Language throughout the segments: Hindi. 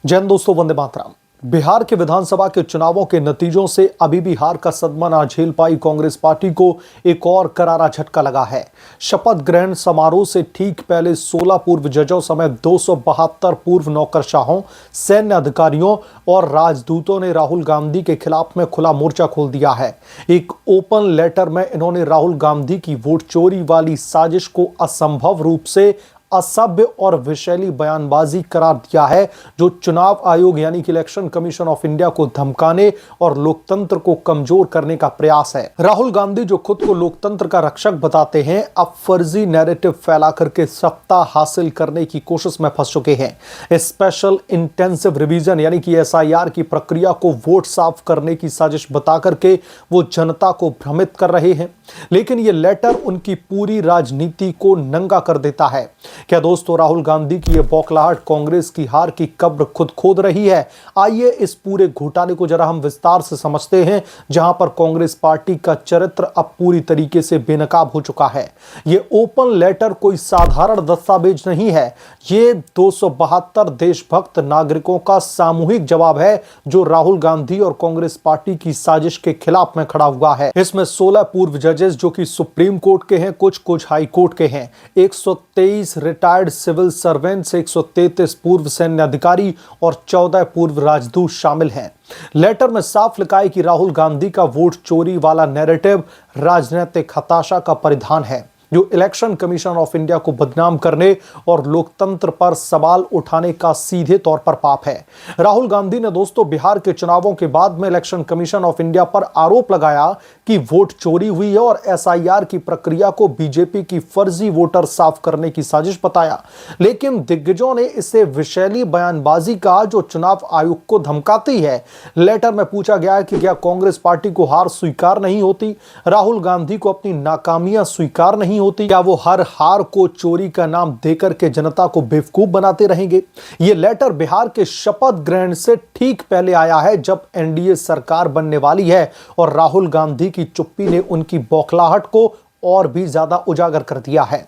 जय हिंद दोस्तों, वंदे मातरम। बिहार के विधानसभा के चुनावों के नतीजों से अभी भी हार का सदमा ना झेल पाई कांग्रेस पार्टी को एक और करारा झटका लगा है। शपथ ग्रहण समारोह से ठीक पहले 16 पूर्व जजों समेत 272 पूर्व नौकरशाहों, सैन्य अधिकारियों और राजदूतों ने राहुल गांधी के खिलाफ में खुला मोर्चा खोल दिया है। एक ओपन लेटर में इन्होंने राहुल गांधी की वोट चोरी वाली साजिश को असंभव रूप से असभ्य और विषैली बयानबाजी करार दिया है, जो चुनाव आयोग यानी कि इलेक्शन कमीशन ऑफ इंडिया को धमकाने और लोकतंत्र को कमजोर करने का प्रयास है। राहुल गांधी, जो खुद को लोकतंत्र का रक्षक बताते हैं, अब फर्जी नैरेटिव फैला करके सत्ता हासिल करने की कोशिश में फंस चुके हैं। स्पेशल इंटेंसिव रिवीजन यानी कि SIR की प्रक्रिया को वोट साफ करने की साजिश बता करके वो जनता को भ्रमित कर रहे हैं, लेकिन ये लेटर उनकी पूरी राजनीति को नंगा कर देता है। क्या दोस्तों, राहुल गांधी की यह बौखलाहट कांग्रेस की हार की कब्र खुद खोद रही है? आइए इस पूरे घोटाले को जरा हम विस्तार से समझते हैं, जहां पर कांग्रेस पार्टी का चरित्र अब पूरी तरीके से बेनकाब हो चुका है। यह ओपन लेटर कोई साधारण दस्तावेज नहीं है, ये 272 देशभक्त नागरिकों का सामूहिक जवाब है, जो राहुल गांधी और कांग्रेस पार्टी की साजिश के खिलाफ में खड़ा हुआ है। इसमें 16 पूर्व जजेस जो कि सुप्रीम कोर्ट के हैं, कुछ हाई कोर्ट के हैं, 123 रिटायर्ड सिविल सर्वेंट्स, 133 पूर्व सैन्य अधिकारी और 14 पूर्व राजदूत शामिल हैं। लेटर में साफ लिखा है कि राहुल गांधी का वोट चोरी वाला नैरेटिव राजनीतिक हताशा का परिधान है, जो इलेक्शन कमीशन ऑफ इंडिया को बदनाम करने और लोकतंत्र पर सवाल उठाने का सीधे तौर पर पाप है। राहुल गांधी ने दोस्तों बिहार के चुनावों के बाद में इलेक्शन कमीशन ऑफ इंडिया पर आरोप लगाया कि वोट चोरी हुई है और SIR की प्रक्रिया को बीजेपी की फर्जी वोटर साफ करने की साजिश बताया, लेकिन दिग्गजों ने इसे विषैली बयानबाजी कहा, जो चुनाव आयोग को धमकाती है। लेटर में पूछा गया है कि क्या कांग्रेस पार्टी को हार स्वीकार नहीं होती, राहुल गांधी को अपनी नाकामियां स्वीकार नहीं होती, क्या वो हर हार को चोरी का नाम देकर के जनता को बेवकूफ बनाते रहेंगे? ये लेटर बिहार के शपथ ग्रहण से ठीक पहले आया है, जब NDA सरकार बनने वाली है, और राहुल गांधी की चुप्पी ने उनकी बौखलाहट को और भी ज्यादा उजागर कर दिया है।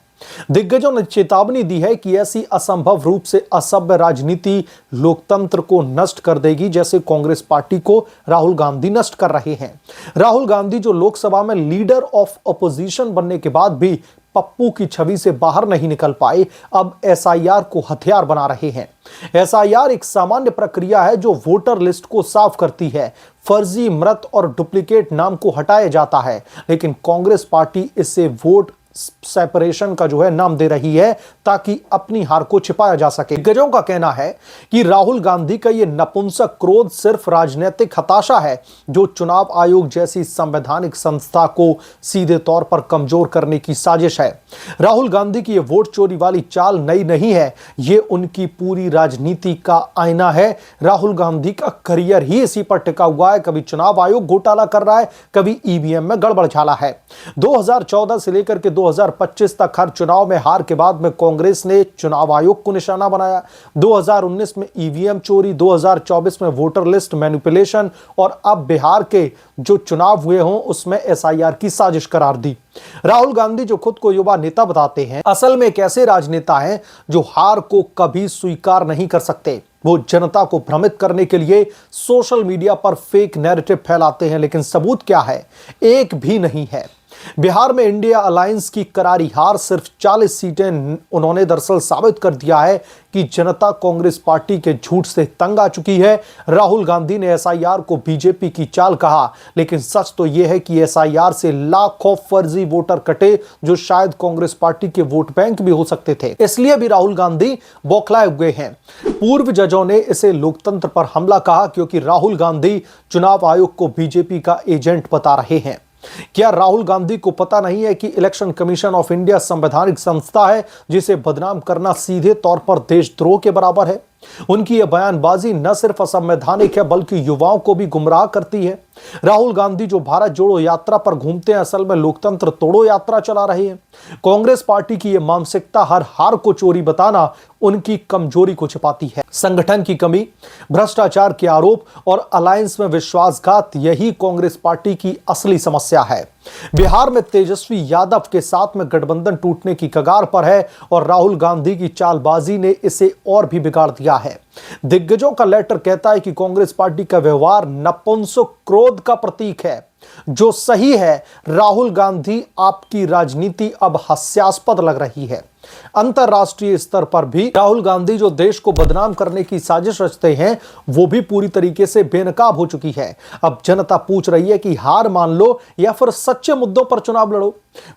दिग्गजों ने चेतावनी दी है कि ऐसी असंभव रूप से असभ्य राजनीति लोकतंत्र को नष्ट कर देगी, जैसे कांग्रेस पार्टी को राहुल गांधी नष्ट कर रहे हैं। राहुल गांधी, जो लोकसभा में लीडर ऑफ अपोजिशन बनने के बाद भी पप्पू की छवि से बाहर नहीं निकल पाए, अब SIR को हथियार बना रहे हैं। SIR एक सामान्य प्रक्रिया है जो वोटर लिस्ट को साफ करती है, फर्जी, मृत और डुप्लीकेट नाम को हटाया जाता है, लेकिन कांग्रेस पार्टी इससे वोट सेपरेशन का जो है नाम दे रही है, ताकि अपनी हार को छिपाया जा सके। दिग्गजों का कहना है कि राहुल गांधी का यह नपुंसक क्रोध सिर्फ राजनीतिक हताशा है, जो चुनाव आयोग जैसी संवैधानिक संस्था को सीधे तौर पर कमजोर करने की साजिश है। राहुल गांधी की यह वोट चोरी वाली चाल नई नहीं है, यह उनकी पूरी राजनीति का आईना है। राहुल गांधी का करियर ही इसी पर टिका हुआ है। कभी चुनाव आयोग घोटाला कर रहा है, कभी EVM में गड़बड़ झाला है। 2014 से लेकर के 2025 तक हर चुनाव में हार के बाद में कांग्रेस ने चुनाव आयोग को निशाना बनाया। 2019 में EVM चोरी, 2024 में वोटर लिस्ट मैनिपुलेशन, और अब बिहार के जो चुनाव हुए हों उसमें SIR की साजिश करार दी। राहुल गांधी, जो खुद को युवा नेता बताते हैं, असल में एक ऐसे राजनेता हैं जो हार को कभी स्वीकार नहीं कर सकते। वो जनता को भ्रमित करने के लिए सोशल मीडिया पर फेक नैरेटिव फैलाते हैं, लेकिन सबूत क्या है? एक भी नहीं है। बिहार में इंडिया अलायंस की करारी हार, सिर्फ 40 सीटें, उन्होंने दरअसल साबित कर दिया है कि जनता कांग्रेस पार्टी के झूठ से तंग आ चुकी है। राहुल गांधी ने SIR को बीजेपी की चाल कहा, लेकिन सच तो यह है कि SIR से लाखों फर्जी वोटर कटे, जो शायद कांग्रेस पार्टी के वोट बैंक भी हो सकते थे। इसलिए भी राहुल गांधी बौखलाए हुए हैं। पूर्व जजों ने इसे लोकतंत्र पर हमला कहा, क्योंकि राहुल गांधी चुनाव आयोग को बीजेपी का एजेंट बता रहे हैं। क्या राहुल गांधी को पता नहीं है कि इलेक्शन कमीशन ऑफ इंडिया संवैधानिक संस्था है, जिसे बदनाम करना सीधे तौर पर देशद्रोह के बराबर है? उनकी यह बयानबाजी न सिर्फ असंवैधानिक है, बल्कि युवाओं को भी गुमराह करती है। राहुल गांधी, जो भारत जोड़ो यात्रा पर घूमते हैं, असल में लोकतंत्र तोड़ो यात्रा चला रहे हैं। कांग्रेस पार्टी की यह मानसिकता हर हार को चोरी बताना उनकी कमजोरी को छिपाती है। संगठन की कमी, भ्रष्टाचार के आरोप और अलायंस में विश्वासघात, यही कांग्रेस पार्टी की असली समस्या है। बिहार में तेजस्वी यादव के साथ में गठबंधन टूटने की कगार पर है और राहुल गांधी की चालबाजी ने इसे और भी बिगाड़ दिया है। दिग्गजों का लेटर कहता है कि कांग्रेस पार्टी का व्यवहार नपुंसक क्रोध का प्रतीक है। जो सही है, राहुल गांधी आपकी राजनीति अब हास्यास्पद लग रही है। अंतरराष्ट्रीय स्तर पर भी राहुल गांधी जो देश को बदनाम करने की साजिश रचते हैं, वो भी पूरी तरीके से बेनकाब हो चुकी है। अब जनता पूछ रही है कि हार मान लो या फिर सच्चे मुद्दों पर चुनाव लड़ो।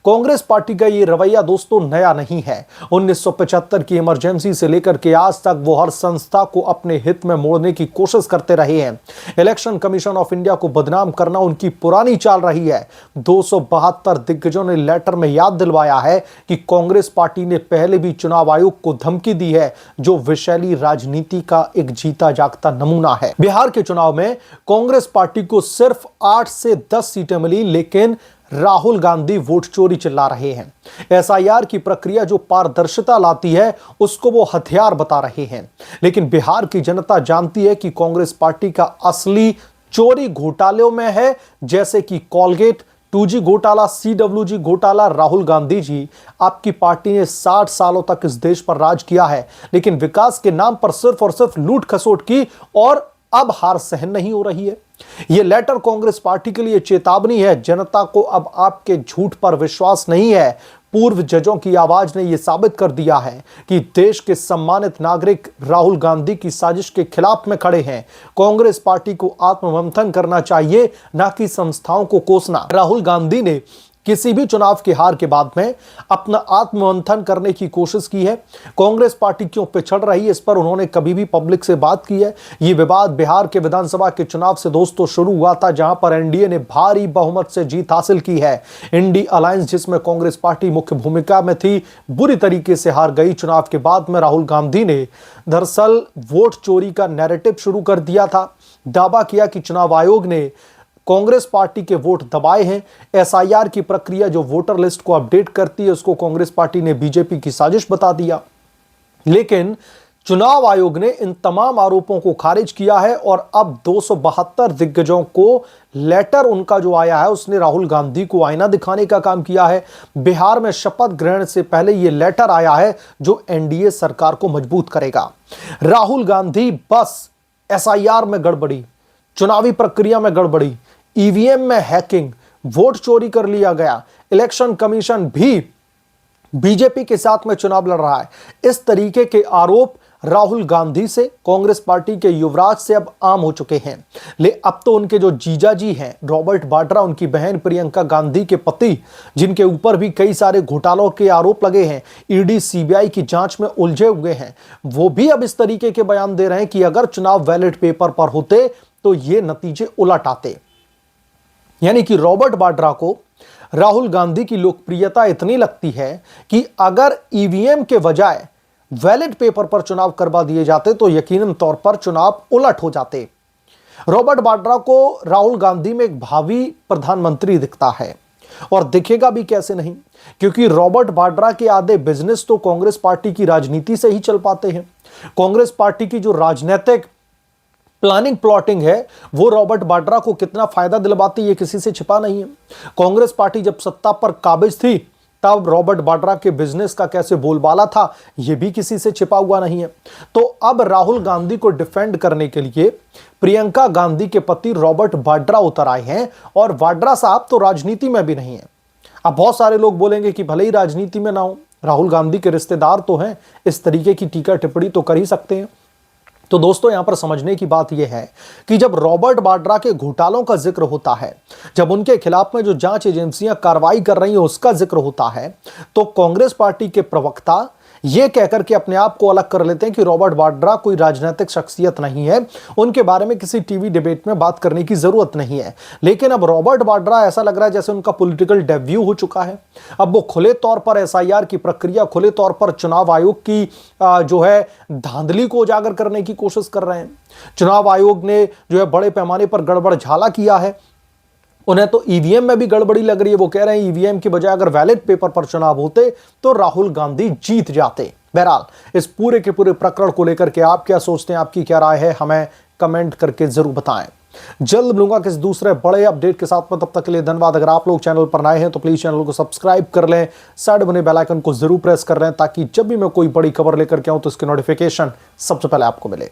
कांग्रेस पार्टी का ये रवैया दोस्तों नया नहीं है। 1975 की इमरजेंसी से लेकर के आज तक वो हर संस्था को अपने हित में मोड़ने की कोशिश करते रहे हैं। इलेक्शन कमीशन ऑफ इंडिया को बदनाम करना उनकी पुरानी चाल रही है। 272 दिग्गजों ने लेटर में याद दिलवाया है कि कांग्रेस पार्टी ने पहले भी चुनाव आयोग को धमकी दी है, जो विषैली राजनीति का एक जीता जागता नमूना है। बिहार के चुनाव में कांग्रेस पार्टी को सिर्फ 8 से 10 सीटें मिली, लेकिन राहुल गांधी वोट चोरी चिल्ला रहे हैं। एसआईआर की प्रक्रिया जो पारदर्शिता लाती है, उसको वो हथियार बता रहे हैं। लेकिन बिहार की जनता जानती है कि कांग्रेस पार्टी का असली चोरी घोटालों में है, जैसे कि कोलगेट, 2G घोटाला, CWG घोटाला। राहुल गांधी जी, आपकी पार्टी ने 60 सालों तक इस देश पर राज किया है, लेकिन विकास के नाम पर सिर्फ और सिर्फ लूट खसोट की और अब हार सहन नहीं हो रही है। यह लेटर कांग्रेस पार्टी के लिए चेतावनी है। जनता को अब आपके झूठ पर विश्वास नहीं है। पूर्व जजों की आवाज ने यह साबित कर दिया है कि देश के सम्मानित नागरिक राहुल गांधी की साजिश के खिलाफ में खड़े हैं। कांग्रेस पार्टी को आत्ममंथन करना चाहिए, ना कि संस्थाओं को कोसना। राहुल गांधी ने किसी भी चुनाव की हार के बाद में अपना आत्ममंथन करने की कोशिश की है। कांग्रेस पार्टी क्यों पिछड़ रही है, इस पर उन्होंने कभी भी पब्लिक से बात की है। ये विवाद बिहार के विधानसभा के चुनाव से दोस्तों शुरू हुआ था, जहां पर एनडीए ने भारी बहुमत से जीत हासिल की है। इंडी अलायंस, जिसमें कांग्रेस पार्टी मुख्य भूमिका में थी, बुरी तरीके से हार गई। चुनाव के बाद में राहुल गांधी ने दरअसल वोट चोरी का नैरेटिव शुरू कर दिया था। दावा किया कि चुनाव आयोग ने कांग्रेस पार्टी के वोट दबाए हैं। एसआईआर की प्रक्रिया जो वोटर लिस्ट को अपडेट करती है, उसको कांग्रेस पार्टी ने बीजेपी की साजिश बता दिया। लेकिन चुनाव आयोग ने इन तमाम आरोपों को खारिज किया है और अब 272 दिग्गजों को लेटर उनका जो आया है, उसने राहुल गांधी को आईना दिखाने का काम किया है। बिहार में शपथ ग्रहण से पहले यह लेटर आया है जो एनडीए सरकार को मजबूत करेगा। राहुल गांधी बस एसआईआर में गड़बड़ी, चुनावी प्रक्रिया में गड़बड़ी, ईवीएम में हैकिंग, वोट चोरी कर लिया गया, इलेक्शन कमीशन भी बीजेपी के साथ में चुनाव लड़ रहा है, इस तरीके के आरोप राहुल गांधी से, कांग्रेस पार्टी के युवराज से अब आम हो चुके हैं। अब तो उनके जो जीजा जी हैं रॉबर्ट वाड्रा, उनकी बहन प्रियंका गांधी के पति, जिनके ऊपर भी कई सारे घोटालों के आरोप लगे हैं, ईडी सीबीआई की जांच में उलझे हुए हैं, वो भी अब इस तरीके के बयान दे रहे हैं कि अगर चुनाव बैलेट पेपर पर होते तो ये नतीजे उलट आते। यानी कि रॉबर्ट वाड्रा को राहुल गांधी की लोकप्रियता इतनी लगती है कि अगर ईवीएम के बजाय बैलेट पेपर पर चुनाव करवा दिए जाते तो यकीनन तौर पर चुनाव उलट हो जाते। रॉबर्ट वाड्रा को राहुल गांधी में एक भावी प्रधानमंत्री दिखता है, और दिखेगा भी कैसे नहीं, क्योंकि रॉबर्ट वाड्रा के आधे बिजनेस तो कांग्रेस पार्टी की राजनीति से ही चल पाते हैं। कांग्रेस पार्टी की जो राजनीतिक प्लानिंग प्लॉटिंग है, वो रॉबर्ट वाड्रा को कितना फायदा दिलवाती है, किसी से छिपा नहीं है। कांग्रेस पार्टी जब सत्ता पर काबिज थी, तब रॉबर्ट वाड्रा के बिजनेस का कैसे बोलबाला था, यह भी किसी से छिपा हुआ नहीं है। तो अब राहुल गांधी को डिफेंड करने के लिए प्रियंका गांधी के पति रॉबर्ट वाड्रा उतर आए हैं, और वाड्रा साहब तो राजनीति में भी नहीं है। अब बहुत सारे लोग बोलेंगे कि भले ही राजनीति में ना हो, राहुल गांधी के रिश्तेदार तो हैं, इस तरीके की टीका टिप्पणी तो कर ही सकते हैं। तो दोस्तों, यहां पर समझने की बात यह है कि जब रॉबर्ट वाड्रा के घोटालों का जिक्र होता है, जब उनके खिलाफ में जो जांच एजेंसियां कार्रवाई कर रही हैं उसका जिक्र होता है, तो कांग्रेस पार्टी के प्रवक्ता यह कहकर के अपने आप को अलग कर लेते हैं कि रॉबर्ट वाड्रा कोई राजनीतिक शख्सियत नहीं है, उनके बारे में किसी टीवी डिबेट में बात करने की जरूरत नहीं है। लेकिन अब रॉबर्ट वाड्रा ऐसा लग रहा है जैसे उनका पॉलिटिकल डेब्यू हो चुका है। अब वो खुले तौर पर एसआईआर की प्रक्रिया, खुले तौर पर चुनाव आयोग की जो है धांधली को उजागर करने की कोशिश कर रहे हैं। चुनाव आयोग ने जो है बड़े पैमाने पर गड़बड़ झाला किया है, उन्हें तो ईवीएम में भी गड़बड़ी लग रही है। वो कह रहे हैं ईवीएम की बजाय अगर बैलेट पेपर पर चुनाव होते तो राहुल गांधी जीत जाते। बहरहाल, इस पूरे के पूरे प्रकरण को लेकर के आप क्या सोचते हैं, आपकी क्या राय है, हमें कमेंट करके जरूर बताएं। जल्द मिलूंगा किसी दूसरे बड़े अपडेट के साथ में, तब तक के लिए धन्यवाद। अगर आप लोग चैनल पर नए हैं तो प्लीज चैनल को सब्सक्राइब कर लें, साइड बने बेल आइकन को जरूर प्रेस कर लें ताकि जब भी मैं कोई बड़ी खबर लेकर के आऊं तो इसकी नोटिफिकेशन सबसे पहले आपको मिले।